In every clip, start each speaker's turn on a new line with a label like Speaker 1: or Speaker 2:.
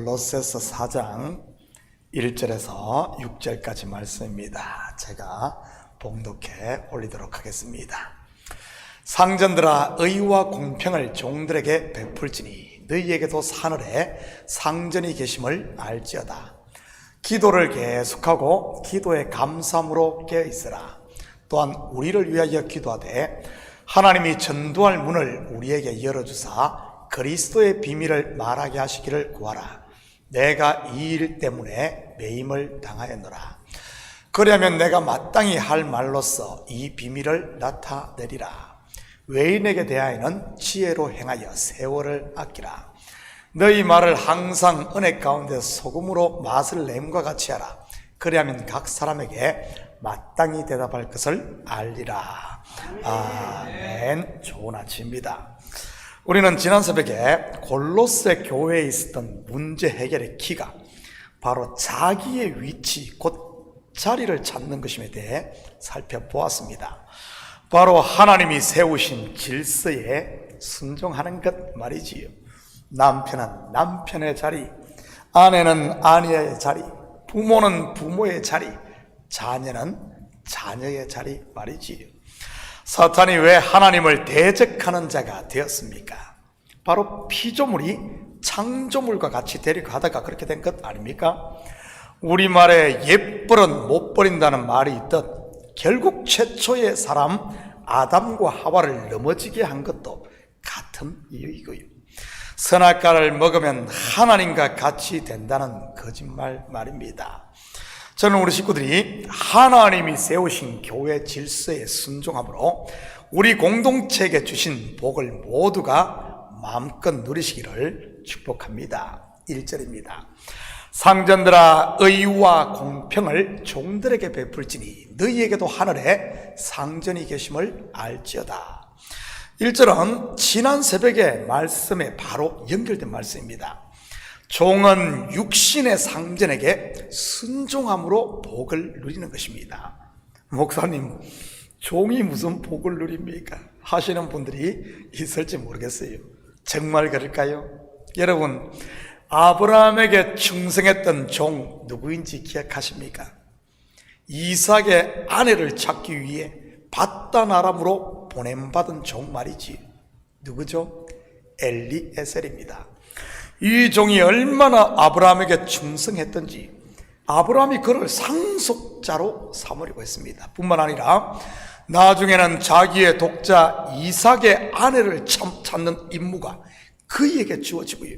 Speaker 1: 골로새서 4장 1절에서 6절까지 말씀입니다. 제가 봉독해 올리도록 하겠습니다. 상전들아, 의와 공평을 종들에게 베풀지니 너희에게도 하늘에 상전이 계심을 알지어다. 기도를 계속하고 기도에 감사함으로 깨어있으라. 또한 우리를 위하여 기도하되 하나님이 전도할 문을 우리에게 열어주사 그리스도의 비밀을 말하게 하시기를 구하라. 내가 이 일 때문에 매임을 당하였노라. 그리하면 내가 마땅히 할 말로써 이 비밀을 나타내리라. 외인에게 대하여는 지혜로 행하여 세월을 아끼라. 너희 말을 항상 은혜 가운데 소금으로 맛을 냄과 같이 하라. 그리하면 각 사람에게 마땅히 대답할 것을 알리라. 아멘. 좋은 아침입니다. 우리는 지난 새벽에 골로새 교회에 있었던 문제 해결의 키가 바로 자기의 위치, 곧 자리를 찾는 것임에 대해 살펴보았습니다. 바로 하나님이 세우신 질서에 순종하는 것 말이지요. 남편은 남편의 자리, 아내는 아내의 자리, 부모는 부모의 자리, 자녀는 자녀의 자리 말이지요. 사탄이 왜 하나님을 대적하는 자가 되었습니까? 바로 피조물이 창조물과 같이 데려가다가 그렇게 된 것 아닙니까? 우리말에 옛버릇 못 버린다는 말이 있듯 결국 최초의 사람 아담과 하와를 넘어지게 한 것도 같은 이유이고요. 선악과를 먹으면 하나님과 같이 된다는 거짓말 말입니다. 저는 우리 식구들이 하나님이 세우신 교회 질서에 순종함으로 우리 공동체에게 주신 복을 모두가 마음껏 누리시기를 축복합니다. 1절입니다. 상전들아, 의와 공평을 종들에게 베풀지니 너희에게도 하늘에 상전이 계심을 알지어다. 1절은 지난 새벽의 말씀에 바로 연결된 말씀입니다. 종은 육신의 상전에게 순종함으로 복을 누리는 것입니다. 목사님, 종이 무슨 복을 누립니까? 하시는 분들이 있을지 모르겠어요. 정말 그럴까요? 여러분, 아브라함에게 충성했던 종 누구인지 기억하십니까? 이삭의 아내를 찾기 위해 바단 아람으로 보냄받은 종 말이지. 누구죠? 엘리에셀입니다. 이 종이 얼마나 아브라함에게 충성했던지 아브라함이 그를 상속자로 삼으려고 했습니다. 뿐만 아니라 나중에는 자기의 독자 이삭의 아내를 찾는 임무가 그에게 주어지고요.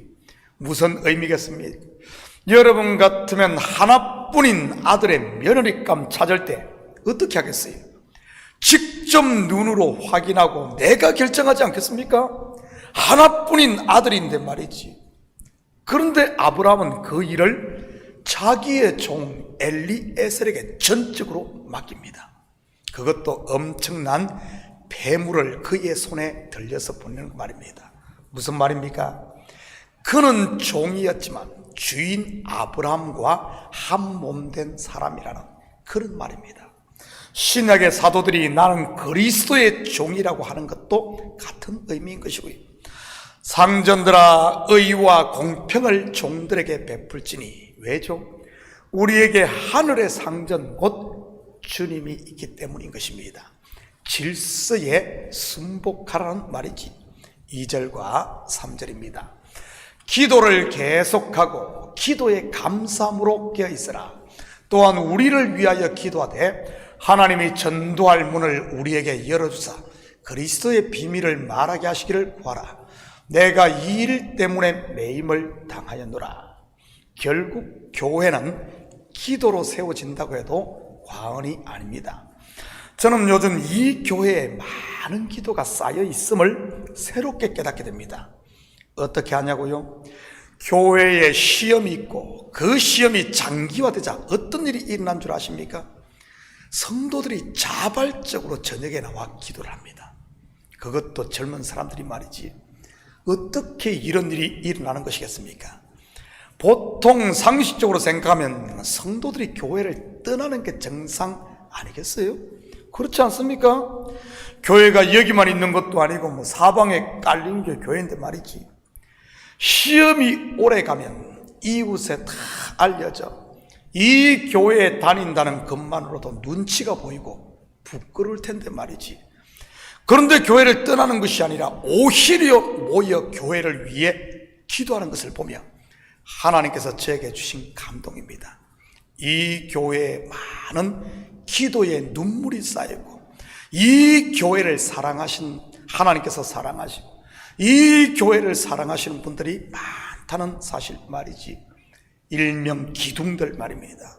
Speaker 1: 무슨 의미겠습니까? 여러분 같으면 하나뿐인 아들의 며느리감 찾을 때 어떻게 하겠어요? 직접 눈으로 확인하고 내가 결정하지 않겠습니까? 하나뿐인 아들인데 말이지. 그런데 아브라함은 그 일을 자기의 종 엘리에셀에게 전적으로 맡깁니다. 그것도 엄청난 폐물을 그의 손에 들려서 보내는 말입니다. 무슨 말입니까? 그는 종이었지만 주인 아브라함과 한 몸 된 사람이라는 그런 말입니다. 신약의 사도들이 나는 그리스도의 종이라고 하는 것도 같은 의미인 것이고요. 상전들아, 의와 공평을 종들에게 베풀지니 왜죠? 우리에게 하늘의 상전 곧 주님이 있기 때문인 것입니다. 질서에 순복하라는 말이지. 2절과 3절입니다. 기도를 계속하고 기도에 감사함으로 깨어있으라. 또한 우리를 위하여 기도하되 하나님이 전도할 문을 우리에게 열어주사 그리스도의 비밀을 말하게 하시기를 구하라. 내가 이 일 때문에 매임을 당하였노라. 결국 교회는 기도로 세워진다고 해도 과언이 아닙니다. 저는 요즘 이 교회에 많은 기도가 쌓여 있음을 새롭게 깨닫게 됩니다. 어떻게 하냐고요? 교회에 시험이 있고 그 시험이 장기화되자 어떤 일이 일어난 줄 아십니까? 성도들이 자발적으로 저녁에 나와 기도를 합니다. 그것도 젊은 사람들이 말이지. 어떻게 이런 일이 일어나는 것이겠습니까? 보통 상식적으로 생각하면 성도들이 교회를 떠나는 게 정상 아니겠어요? 그렇지 않습니까? 교회가 여기만 있는 것도 아니고 사방에 깔린 게 교회인데 말이지. 시험이 오래 가면 이웃에 다 알려져 이 교회에 다닌다는 것만으로도 눈치가 보이고 부끄러울 텐데 말이지. 그런데 교회를 떠나는 것이 아니라 오히려 모여 교회를 위해 기도하는 것을 보며 하나님께서 저에게 주신 감동입니다. 이 교회에 많은 기도의 눈물이 쌓이고 이 교회를 사랑하신 하나님께서 사랑하시고 이 교회를 사랑하시는 분들이 많다는 사실 말이지. 일명 기둥들 말입니다.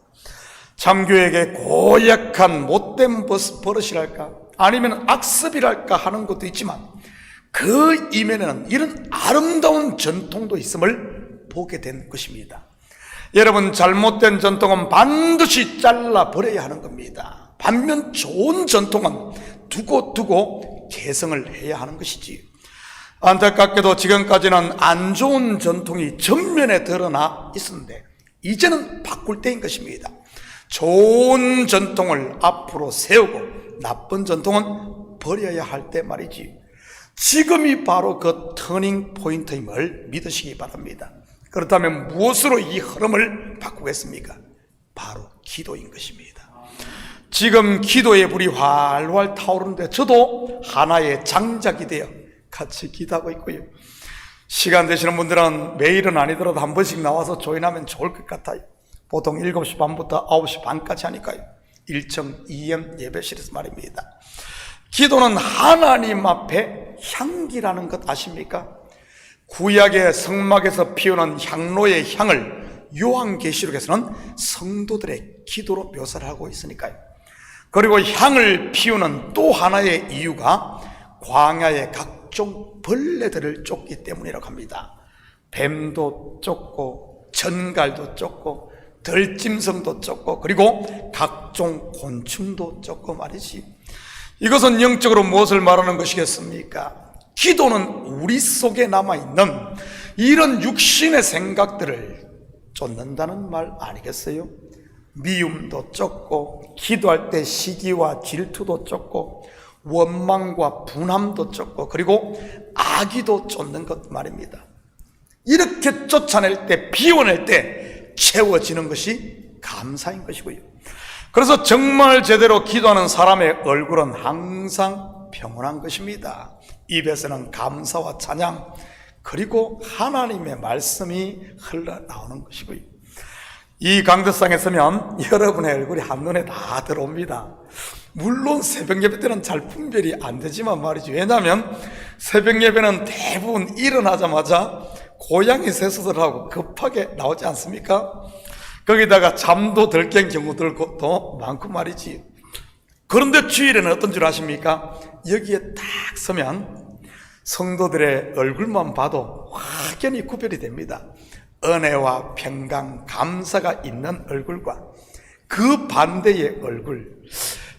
Speaker 1: 참교회에게 고약한 못된 버릇이랄까 아니면 악습이랄까 하는 것도 있지만 그 이면에는 이런 아름다운 전통도 있음을 보게 된 것입니다. 여러분, 잘못된 전통은 반드시 잘라버려야 하는 겁니다. 반면 좋은 전통은 두고 개성을 해야 하는 것이지. 안타깝게도 지금까지는 안 좋은 전통이 전면에 드러나 있었는데 이제는 바꿀 때인 것입니다. 좋은 전통을 앞으로 세우고 나쁜 전통은 버려야 할 때 말이지. 지금이 바로 그 터닝 포인트임을 믿으시기 바랍니다. 그렇다면 무엇으로 이 흐름을 바꾸겠습니까? 바로 기도인 것입니다. 지금 기도의 불이 활활 타오르는데 저도 하나의 장작이 되어 같이 기도하고 있고요. 시간 되시는 분들은 매일은 아니더라도 한 번씩 나와서 조인하면 좋을 것 같아요. 보통 7시 반부터 9시 반까지 하니까요. 1청 2M 예배실에서 말입니다. 기도는 하나님 앞에 향기라는 것 아십니까? 구약의 성막에서 피우는 향로의 향을 요한계시록에서는 성도들의 기도로 묘사를 하고 있으니까요. 그리고 향을 피우는 또 하나의 이유가 광야의 각종 벌레들을 쫓기 때문이라고 합니다. 뱀도 쫓고 전갈도 쫓고 들짐승도 쫓고 그리고 각종 곤충도 쫓고 말이지. 이것은 영적으로 무엇을 말하는 것이겠습니까? 기도는 우리 속에 남아있는 이런 육신의 생각들을 쫓는다는 말 아니겠어요? 미움도 쫓고 기도할 때 시기와 질투도 쫓고 원망과 분함도 쫓고 그리고 악의도 쫓는 것 말입니다. 이렇게 쫓아낼 때 비워낼 때 채워지는 것이 감사인 것이고요. 그래서 정말 제대로 기도하는 사람의 얼굴은 항상 평온한 것입니다. 입에서는 감사와 찬양 그리고 하나님의 말씀이 흘러나오는 것이고요. 이 강대상에 서면 여러분의 얼굴이 한눈에 다 들어옵니다. 물론 새벽 예배 때는 잘 분별이 안 되지만 말이죠. 왜냐하면 새벽 예배는 대부분 일어나자마자 고양이 세수들하고 급하게 나오지 않습니까? 거기다가 잠도 덜 깬 경우들도 많고 말이지. 그런데 주일에는 어떤 줄 아십니까? 여기에 딱 서면 성도들의 얼굴만 봐도 확연히 구별이 됩니다. 은혜와 평강, 감사가 있는 얼굴과 그 반대의 얼굴,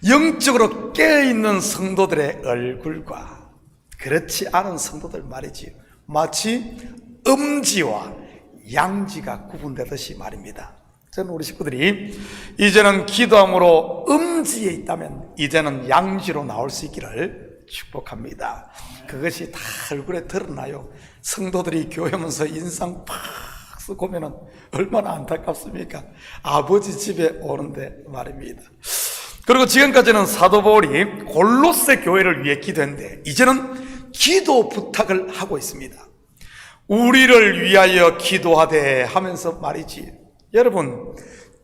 Speaker 1: 영적으로 깨어있는 성도들의 얼굴과 그렇지 않은 성도들 말이지. 마치 음지와 양지가 구분되듯이 말입니다. 저는 우리 식구들이 이제는 기도함으로 음지에 있다면 이제는 양지로 나올 수 있기를 축복합니다. 그것이 다 얼굴에 드러나요. 성도들이 교회 오면서 인상 팍 쓰고 오면 얼마나 안타깝습니까? 아버지 집에 오는데 말입니다. 그리고 지금까지는 사도 바울이 골로새 교회를 위해 기도했는데 이제는 기도 부탁을 하고 있습니다. 우리를 위하여 기도하되 하면서 말이지. 여러분,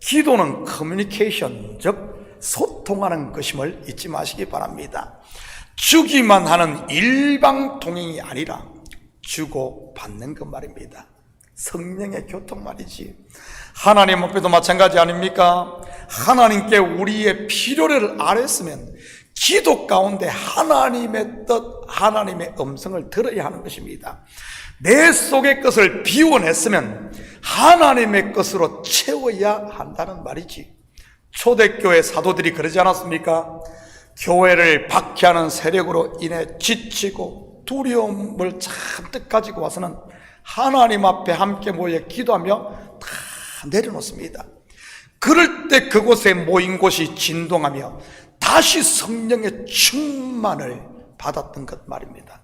Speaker 1: 기도는 커뮤니케이션, 즉 소통하는 것임을 잊지 마시기 바랍니다. 주기만 하는 일방통행이 아니라 주고 받는 것 말입니다. 성령의 교통 말이지. 하나님 앞에도 마찬가지 아닙니까? 하나님께 우리의 필요를 아뢰으면 기도 가운데 하나님의 뜻, 하나님의 음성을 들어야 하는 것입니다. 내 속의 것을 비워냈으면 하나님의 것으로 채워야 한다는 말이지. 초대교회 사도들이 그러지 않았습니까? 교회를 박해하는 세력으로 인해 지치고 두려움을 잔뜩 가지고 와서는 하나님 앞에 함께 모여 기도하며 다 내려놓습니다. 그럴 때 그곳에 모인 곳이 진동하며 다시 성령의 충만을 받았던 것 말입니다.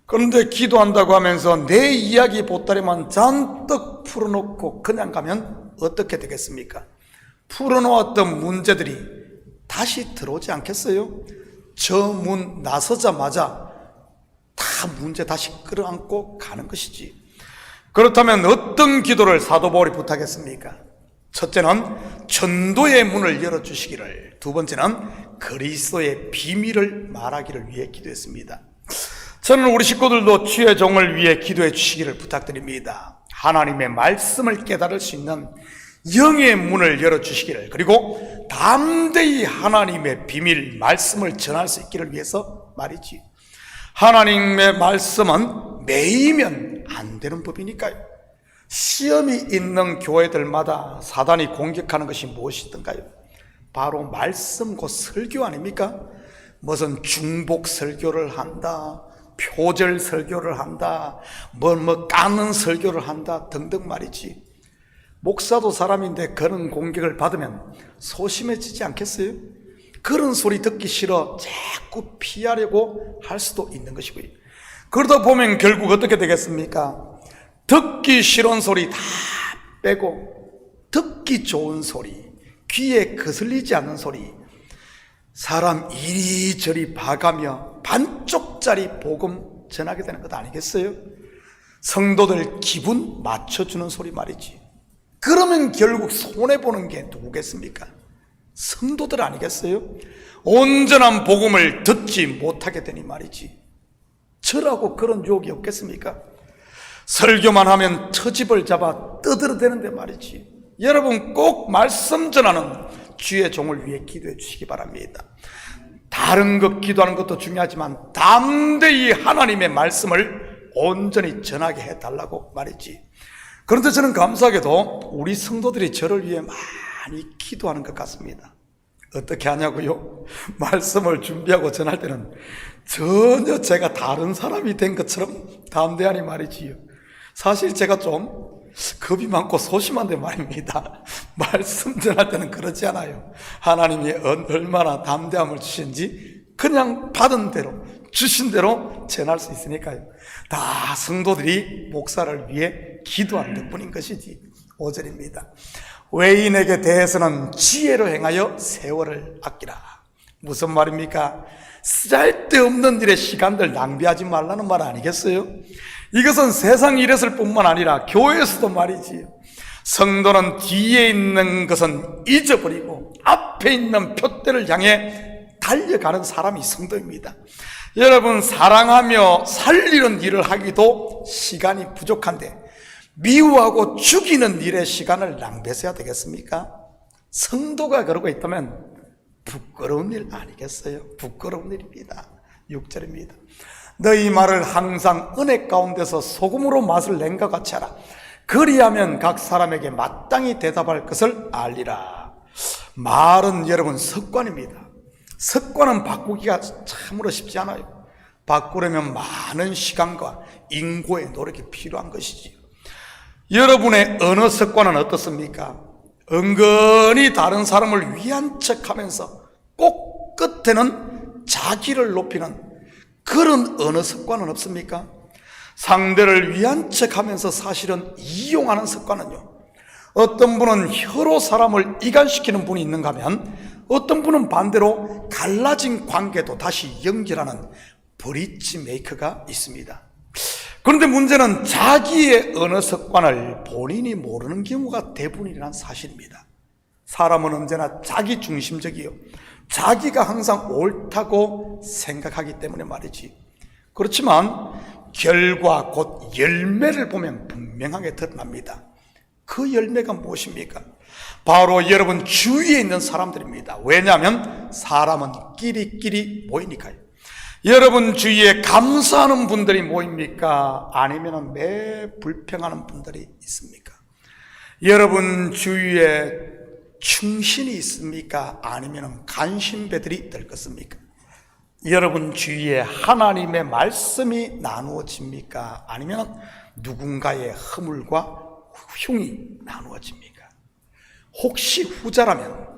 Speaker 1: 그런데 기도한다고 하면서 내 이야기 보따리만 잔뜩 풀어놓고 그냥 가면 어떻게 되겠습니까? 풀어놓았던 문제들이 다시 들어오지 않겠어요? 저 문 나서자마자 다 문제 다시 끌어안고 가는 것이지. 그렇다면 어떤 기도를 사도 바울이 부탁했습니까? 첫째는 전도의 문을 열어주시기를, 두 번째는 그리스도의 비밀을 말하기를 위해 기도했습니다. 저는 우리 식구들도 주의 종을 위해 기도해 주시기를 부탁드립니다. 하나님의 말씀을 깨달을 수 있는 영의 문을 열어주시기를, 그리고 담대히 하나님의 비밀 말씀을 전할 수 있기를 위해서 말이지. 하나님의 말씀은 매이면 안 되는 법이니까요. 시험이 있는 교회들마다 사단이 공격하는 것이 무엇이든가요? 바로 말씀 곧 설교 아닙니까? 무슨 중복 설교를 한다, 표절 설교를 한다, 까는 설교를 한다 등등 말이지. 목사도 사람인데 그런 공격을 받으면 소심해지지 않겠어요? 그런 소리 듣기 싫어 자꾸 피하려고 할 수도 있는 것이고요. 그러다 보면 결국 어떻게 되겠습니까? 듣기 싫은 소리 다 빼고 듣기 좋은 소리, 귀에 거슬리지 않는 소리, 사람 이리저리 봐가며 반쪽짜리 복음 전하게 되는 것 아니겠어요? 성도들 기분 맞춰주는 소리 말이지. 그러면 결국 손해보는 게 누구겠습니까? 성도들 아니겠어요? 온전한 복음을 듣지 못하게 되니 말이지. 저라고 그런 유혹이 없겠습니까? 설교만 하면 터집을 잡아 떠들어대는데 말이지. 여러분 꼭 말씀 전하는 주의 종을 위해 기도해 주시기 바랍니다. 다른 것 기도하는 것도 중요하지만 담대히 하나님의 말씀을 온전히 전하게 해달라고 말이지. 그런데 저는 감사하게도 우리 성도들이 저를 위해 많이 기도하는 것 같습니다. 어떻게 하냐고요? 말씀을 준비하고 전할 때는 전혀 제가 다른 사람이 된 것처럼 담대하니 말이지요. 사실 제가 좀 겁이 많고 소심한데 말입니다. 말씀 전할 때는 그러지 않아요. 하나님이 얼마나 담대함을 주신지 그냥 받은 대로 주신 대로 전할 수 있으니까요. 다 성도들이 목사를 위해 기도한 덕분인 것이지. 5절입니다. 외인에게 대해서는 지혜로 행하여 세월을 아끼라. 무슨 말입니까? 쓸데없는 일에 시간들 낭비하지 말라는 말 아니겠어요? 이것은 세상 일에서 뿐만 아니라 교회에서도 말이지. 성도는 뒤에 있는 것은 잊어버리고 앞에 있는 표대를 향해 달려가는 사람이 성도입니다. 여러분, 사랑하며 살리는 일을 하기도 시간이 부족한데 미워하고 죽이는 일에 시간을 낭비해야 되겠습니까? 성도가 그러고 있다면 부끄러운 일 아니겠어요? 부끄러운 일입니다. 6절입니다. 너희 말을 항상 은혜 가운데서 소금으로 맛을 낸 것 같이 하라. 그리하면 각 사람에게 마땅히 대답할 것을 알리라. 말은 여러분 습관입니다. 습관은 바꾸기가 참으로 쉽지 않아요. 바꾸려면 많은 시간과 인고의 노력이 필요한 것이지요. 여러분의 언어 습관은 어떻습니까? 은근히 다른 사람을 위한 척하면서 꼭 끝에는 자기를 높이는 그런 언어 습관은 없습니까? 상대를 위한 척하면서 사실은 이용하는 습관은요, 어떤 분은 혀로 사람을 이간시키는 분이 있는가 하면 어떤 분은 반대로 갈라진 관계도 다시 연결하는 브릿지 메이커가 있습니다. 그런데 문제는 자기의 언어 습관을 본인이 모르는 경우가 대부분이라는 사실입니다. 사람은 언제나 자기 중심적이요, 자기가 항상 옳다고 생각하기 때문에 말이지. 그렇지만 결과 곧 열매를 보면 분명하게 드러납니다. 그 열매가 무엇입니까? 바로 여러분 주위에 있는 사람들입니다. 왜냐하면 사람은 끼리끼리 모이니까요. 여러분 주위에 감사하는 분들이 모입니까? 아니면 매 불평하는 분들이 있습니까? 여러분 주위에 충신이 있습니까? 아니면 간신배들이 들겠습니까? 여러분 주위에 하나님의 말씀이 나누어집니까? 아니면 누군가의 허물과 흉이 나누어집니까? 혹시 후자라면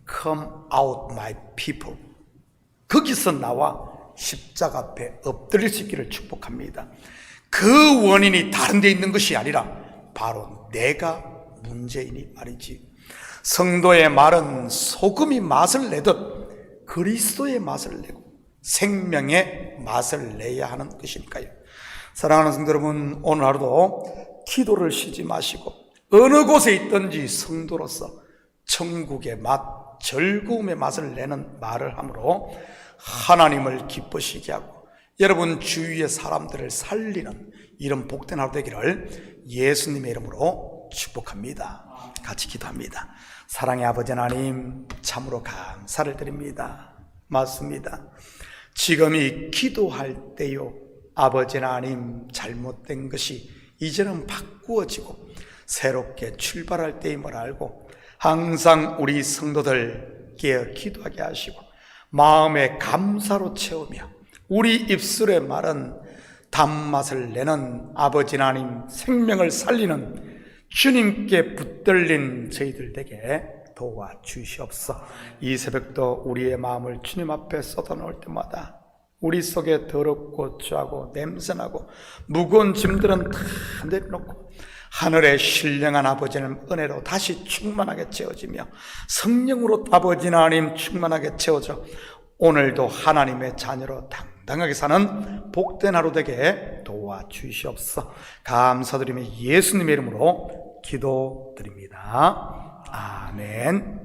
Speaker 1: Come out my people, 거기서 나와 십자가 앞에 엎드릴 수 있기를 축복합니다. 그 원인이 다른 데 있는 것이 아니라 바로 내가 문제이니 말이지. 성도의 말은 소금이 맛을 내듯 그리스도의 맛을 내고 생명의 맛을 내야 하는 것이니까요. 사랑하는 성도 여러분, 오늘 하루도 기도를 쉬지 마시고 어느 곳에 있든지 성도로서 천국의 맛, 즐거움의 맛을 내는 말을 함으로 하나님을 기쁘시게 하고 여러분 주위의 사람들을 살리는 이런 복된 하루 되기를 예수님의 이름으로 축복합니다. 같이 기도합니다. 사랑의 아버지 하나님, 참으로 감사를 드립니다. 맞습니다. 지금이 기도할 때요, 아버지 하나님, 잘못된 것이 이제는 바꾸어지고 새롭게 출발할 때임을 알고 항상 우리 성도들 깨어 기도하게 하시고 마음의 감사로 채우며 우리 입술의 말은 단맛을 내는 아버지 하나님, 생명을 살리는 주님께 붙들린 저희들 되게 도와주시옵소서. 이 새벽도 우리의 마음을 주님 앞에 쏟아놓을 때마다 우리 속에 더럽고 추하고 냄새나고 무거운 짐들은 다 내려놓고 하늘의 신령한 아버지는 은혜로 다시 충만하게 채워지며 성령으로 아버지 하나님 충만하게 채워져 오늘도 하나님의 자녀로 당당하게 사는 복된 하루 되게 도와주시옵소서. 감사드리며 예수님의 이름으로 기도드립니다. 아멘.